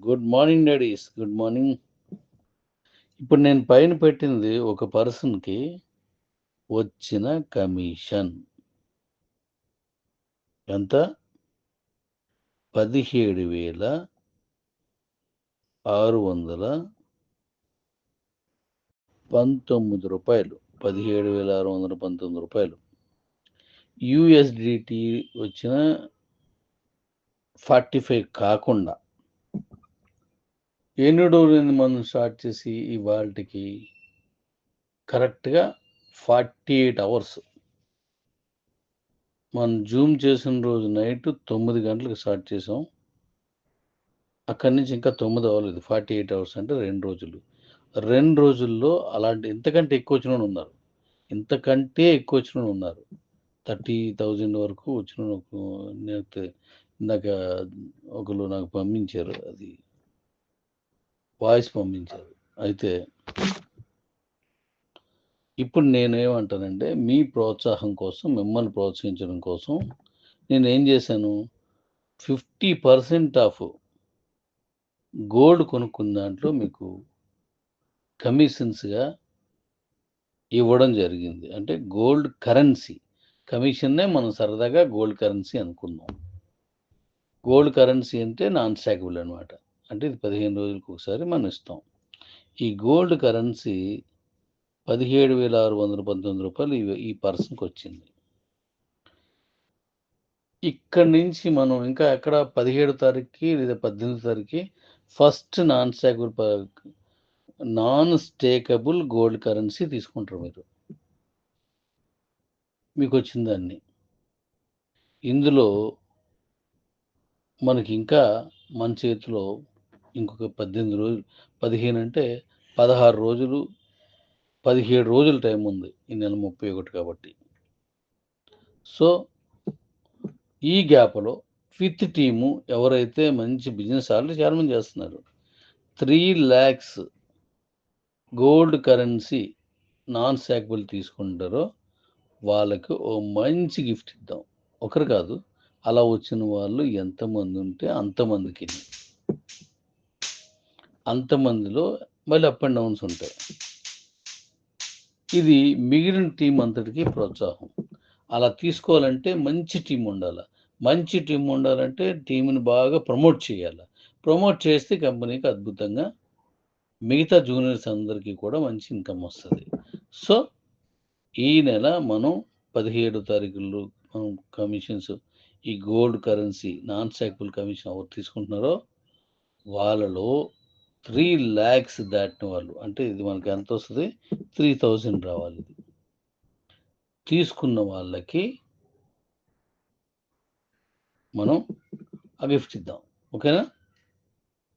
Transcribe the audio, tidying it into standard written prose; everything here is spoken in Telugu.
Good morning daddy's. Good morning. ఇప్పుడు నేను పైన పెట్టింది ఒక పర్సన్‌కి వచ్చిన కమిషన్. ఎంత? రూ. 17,619. రూ. 17,619. యూఎస్‌డిటీ వచ్చిన 45 కాకుండా. ఎన్ని రోజులైంది మనం స్టార్ట్ చేసి ఇవాల్టికి? కరెక్ట్‌గా 48 అవర్స్. మనం జూమ్ చేసిన రోజు నైట్ 9 గంటలకు స్టార్ట్ చేసాం. అక్కడి నుంచి ఇంకా 9 అవ్వలేదు. 48 అవర్స్ అంటే 2 రోజులు. 2 రోజుల్లో అలాంటి ఇంతకంటే ఎక్కువ వచ్చినోళ్ళు ఉన్నారు. ఇంతకంటే ఎక్కువ వచ్చినోళ్ళు ఉన్నారు. 30,000 వరకు వచ్చినోళ్ళు నేనైతే ఇందాక ఒకళ్ళు నాకు పంపించారు. అది వాయిస్ పంపించారు. అయితే ఇప్పుడు నేనేమంటానంటే, మీ ప్రోత్సాహం కోసం, మిమ్మల్ని ప్రోత్సహించడం కోసం నేనేం చేశాను, 50% ఆఫ్ గోల్డ్ కొనుక్కున్న దాంట్లో మీకు కమిషన్స్‌గా ఇవ్వడం జరిగింది. అంటే గోల్డ్ కరెన్సీ. కమిషన్‌నే మనం సరదాగా గోల్డ్ కరెన్సీ అనుకుందాం. గోల్డ్ కరెన్సీ అంటే నాన్ స్టాకబుల్ అనమాట. అంటే ఇది 15 రోజులకు ఒకసారి మనం ఇస్తాం. ఈ గోల్డ్ కరెన్సీ రూ. 17,619 ఈ పర్సన్‌కొచ్చింది. ఇక్కడి నుంచి మనం ఇంకా ఎక్కడ 17 తారీఖుకి లేదా 18 తారీఖుకి first non stackable gold currency తీసుకుంటారు మీరు. మీకొచ్చిన దాన్ని. ఇందులో మనకింకా మన చేతిలో ఇంకొక 18 రోజులు 15 అంటే 16 రోజులు, 17 రోజులు టైం ఉంది. ఈ నెల 31 కాబట్టి. సో, ఈ గ్యాప్‌లో విత్ టీము ఎవరైతే మంచి బిజినెస్ ఆల్రెడీ చాలా మంది చేస్తున్నారు. 3,00,000 గోల్డ్ కరెన్సీ నాన్ స్టాకబుల్ తీసుకుంటారో వాళ్ళకి ఓ మంచి గిఫ్ట్ ఇద్దాం. ఒకరు కాదు. అలా వచ్చిన వాళ్ళు ఎంతమంది ఉంటే అంతమందికి. అంతమందిలో మళ్ళీ అప్ అండ్ డౌన్స్ ఉంటాయి. ఇది మిగిలిన టీం అంతటికి ప్రోత్సాహం. అలా తీసుకోవాలంటే మంచి టీం ఉండాల. మంచి టీం ఉండాలంటే టీమ్‌ని బాగా ప్రమోట్ చేయాల. ప్రమోట్ చేస్తే కంపెనీకి అద్భుతంగా మిగతా జూనియర్స్ అందరికీ కూడా మంచి ఇన్‌కమ్ వస్తది. సో, ఈ నెల మనం 17 తారీఖుల్లో మనం కమిషన్స్ ఈ gold currency non stackable commission ఎవరు తీసుకుంటున్నారో వాళ్ళలో 3,00,000 దాటిన వాళ్ళు అంటే ఇది మనకి ఎంతొస్తది? 3,000 రావాలి ఇది. తీసుకున్న వాళ్ళకి మనం ఆ గిఫ్ట్ ఇద్దాం. ఓకేనా?